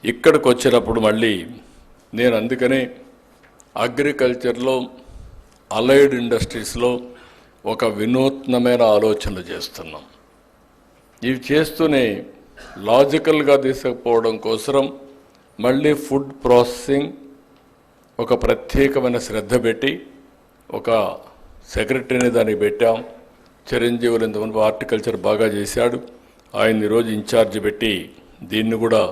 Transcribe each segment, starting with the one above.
ఇక్కడికి వచ్చినప్పుడు మళ్ళీ నేను అందుకనే అగ్రికల్చర్లో అలైడ్ ఇండస్ట్రీస్లో ఒక వినూత్నమైన ఆలోచనలు చేస్తున్నాం. ఇవి చేస్తూనే లాజికల్గా తీసుకుపోవడం కోసం మళ్ళీ ఫుడ్ ప్రాసెసింగ్ ఒక ప్రత్యేకమైన శ్రద్ధ పెట్టి ఒక సెక్రటరీని దానికి పెట్టాం. చిరంజీవులు ఇంతమంది హార్టికల్చర్ బాగా చేశాడు, ఆయన ఈరోజు ఇన్ఛార్జ్ పెట్టి దీన్ని కూడా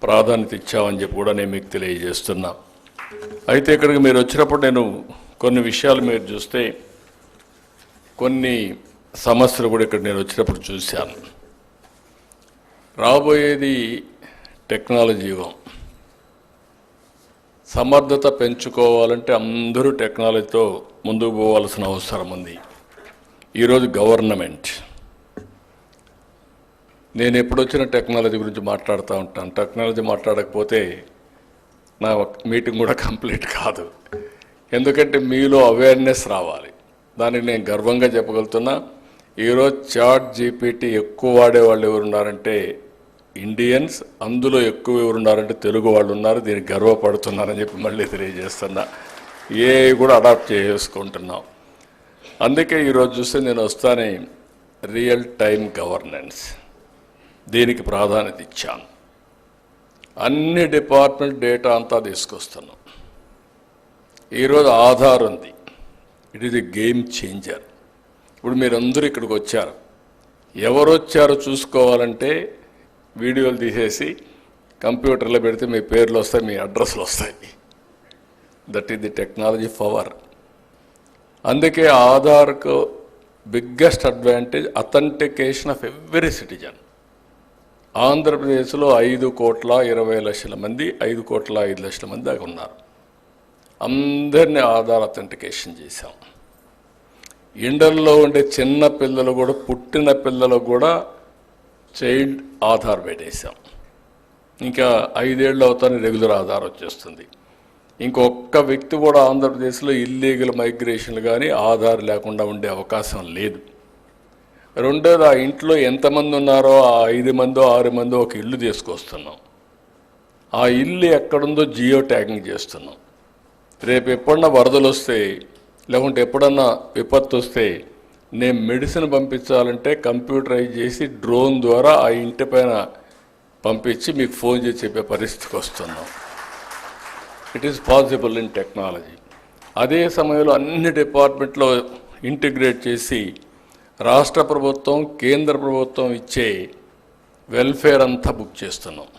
ప్రాధాన్యత ఇచ్చామని చెప్పి కూడా నేను మీకు తెలియజేస్తున్నా. అయితే ఇక్కడికి మీరు వచ్చినప్పుడు నేను కొన్ని విషయాలు మీరు చూస్తే కొన్ని సమస్యలు కూడా ఇక్కడ నేను వచ్చినప్పుడు చూశాను. రాబోయేది టెక్నాలజీ యుగం. సమర్థత పెంచుకోవాలంటే అందరూ టెక్నాలజీతో ముందుకు పోవాల్సిన అవసరం ఉంది. ఈరోజు గవర్నమెంట్, నేను ఎప్పుడొచ్చిన టెక్నాలజీ గురించి మాట్లాడుతూ ఉంటాను. టెక్నాలజీ మాట్లాడకపోతే నా మీటింగ్ కూడా కంప్లీట్ కాదు. ఎందుకంటే మీలో అవేర్నెస్ రావాలి. దానికి నేను గర్వంగా చెప్పగలుగుతున్నా. ఈరోజు చాట్ జీపీటీ ఎక్కువ వాడేవాళ్ళు ఎవరున్నారంటే ఇండియన్స్, అందులో ఎక్కువ ఎవరున్నారంటే తెలుగు వాళ్ళు ఉన్నారు. దీనికి గర్వపడుతున్నారని చెప్పి మళ్ళీ తెలియజేస్తున్నా. ఏ కూడా అడాప్ట్ చేసుకుంటున్నాం. అందుకే ఈరోజు చూస్తే నేను వస్తానే రియల్ టైం గవర్నెన్స్, దీనికి ప్రాధాన్యత ఇచ్చాను. అన్ని డిపార్ట్మెంట్ డేటా అంతా తీసుకొస్తున్నాం. ఈరోజు ఆధార్ ఉంది, it is a game changer. ఇప్పుడు మీరందరూ ఇక్కడికి వచ్చారు, ఎవరు వచ్చారో చూసుకోవాలంటే వీడియోలు తీసేసి కంప్యూటర్లో పెడితే మీ పేర్లు వస్తాయి, మీ అడ్రస్లు వస్తాయి. That is the technology power. అందుకే ఆధార్కు biggest advantage authentication of every citizen. ఆంధ్రప్రదేశ్లో 5,20,00,000 మంది, 5,05,00,000 మంది దాకా ఉన్నారు. అందరినీ ఆధార్ అథెంటికేషన్ చేశాం. ఇండల్లో ఉండే చిన్న పిల్లలు కూడా, పుట్టిన పిల్లలు కూడా చైల్డ్ ఆధార్ పెట్టేశాం. ఇంకా 5 ఏళ్ళు అవుతానే రెగ్యులర్ ఆధార్ వచ్చేస్తుంది. ఇంకొక్క వ్యక్తి కూడా ఆంధ్రప్రదేశ్లో ఇల్లీగల్ మైగ్రేషన్లు కానీ ఆధార్ లేకుండా ఉండే అవకాశం లేదు. రెండోది, ఆ ఇంట్లో ఎంతమంది ఉన్నారో ఆ 5 మందో 6 మందో ఒక ఇల్లు తీసుకొస్తున్నాం. ఆ ఇల్లు ఎక్కడుందో జియో ట్యాగింగ్ చేస్తున్నాం. రేపు ఎప్పుడన్నా వరదలు వస్తే, లేకుంటే ఎప్పుడన్నా విపత్తు వస్తే నేను మెడిసిన్ పంపించాలంటే కంప్యూటరైజ్ చేసి డ్రోన్ ద్వారా ఆ ఇంటి పైన పంపించి మీకు ఫోన్ చేసి చెప్పే పరిస్థితికి వస్తున్నాం. It is possible in technology. అదే సమయంలో అన్ని డిపార్ట్మెంట్లో ఇంటిగ్రేట్ చేసి రాష్ట్ర ప్రభుత్వం, కేంద్ర ప్రభుత్వం ఇచ్చే వెల్ఫేర్ అంతా బుక్ చేస్తున్నాం.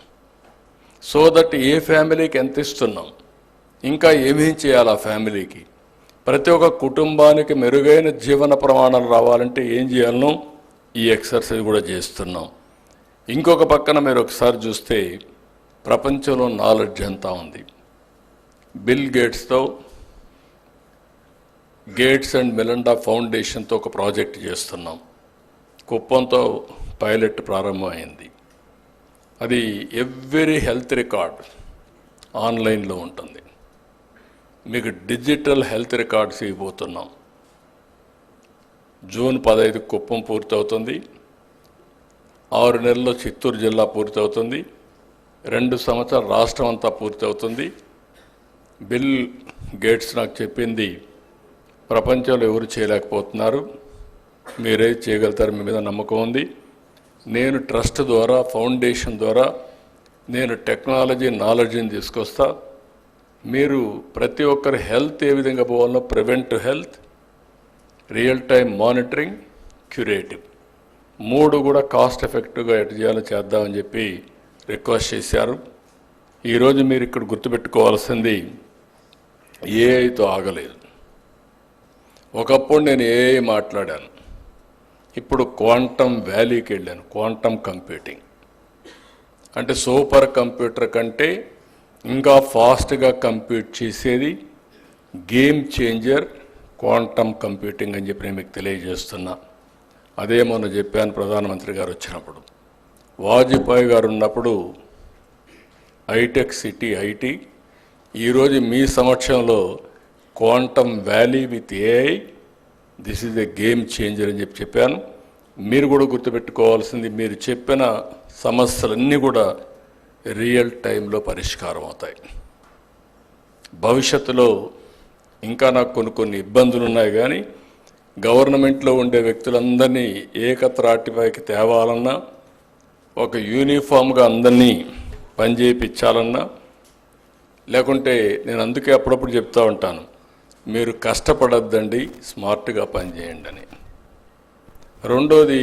సో దట్ ఏ ఫ్యామిలీకి ఎంత ఇస్తున్నాం, ఇంకా ఏమేం చేయాలి ఆ ఫ్యామిలీకి, ప్రతి ఒక్క కుటుంబానికి మెరుగైన జీవన ప్రమాణాలు రావాలంటే ఏం చేయాలనో ఈ ఎక్సర్సైజ్ కూడా చేస్తున్నాం. ఇంకొక పక్కన మీరు ఒకసారి చూస్తే ప్రపంచంలో నాలెడ్జ్ అంతా ఉంది. బిల్ గేట్స్తో, గేట్స్ అండ్ మెలిండా ఫౌండేషన్తో ఒక ప్రాజెక్ట్ చేస్తున్నాం. కుప్పంతో పైలట్ ప్రారంభమైంది. అది ఎవ్రీ హెల్త్ రికార్డ్ ఆన్లైన్లో ఉంటుంది. మీకు డిజిటల్ హెల్త్ రికార్డ్స్ ఇవ్వబోతున్నాం. జూన్ 15 కుప్పం పూర్తవుతుంది. 6 నెలల్లో చిత్తూరు జిల్లా పూర్తవుతుంది. 2 సంవత్సరాలు రాష్ట్రం అంతా పూర్తవుతుంది. బిల్ గేట్స్ నాకు చెప్పింది, ప్రపంచంలో ఎవరు చేయలేకపోతున్నారు, మీరే చేయగలుగుతారు, మీ మీద నమ్మకం ఉంది. నేను ట్రస్ట్ ద్వారా, ఫౌండేషన్ ద్వారా నేను టెక్నాలజీ నాలెడ్జ్ని తీసుకొస్తా. మీరు ప్రతి ఒక్కరి హెల్త్ ఏ విధంగా పోవాలో, preventive health, real time monitoring, curative, 3 కూడా కాస్ట్ ఎఫెక్టివ్గా ఎటు చేయాలో చేద్దామని చెప్పి రిక్వెస్ట్ చేశారు. ఈరోజు మీరు ఇక్కడ గుర్తుపెట్టుకోవాల్సింది, ఏఐతో ఆగలేదు. ఒకప్పుడు నేను ఏఐ మాట్లాడాను, ఇప్పుడు క్వాంటమ్ వ్యాలీకి వెళ్ళాను. క్వాంటమ్ కంప్యూటింగ్ అంటే సూపర్ కంప్యూటర్ కంటే ఇంకా ఫాస్ట్గా కంప్యూట్ చేసేది గేమ్ చేంజర్ క్వాంటమ్ కంప్యూటింగ్ అని చెప్పి నేను మీకు తెలియజేస్తున్నా. అదే మొన్న చెప్పాను ప్రధానమంత్రి గారు వచ్చినప్పుడు. వాజ్పేయి గారు ఉన్నప్పుడు హైటెక్ సిటీ ఐటీ, ఈరోజు మీ సమక్షంలో quantum valley with AI, this is a game changer అని చెప్పాను. మీరు కూడా గుర్తుపెట్టుకోవాల్సింది, మీరు చెప్పిన సమస్యలన్నీ కూడా రియల్ టైంలో పరిష్కారం అవుతాయి. భవిష్యత్తులో ఇంకా నాకు కొన్ని ఇబ్బందులు ఉన్నాయి, కానీ గవర్నమెంట్లో ఉండే వ్యక్తులందరినీ ఏకత్రాటిపైకి తేవాలన్నా, ఒక యూనిఫామ్గా అందరినీ పనిచేయించాలన్నా, లేకుంటే నేను అందుకే అప్పుడప్పుడు చెప్తూ ఉంటాను, మీరు కష్టపడద్దండి, స్మార్ట్గా పనిచేయండి అని. రెండోది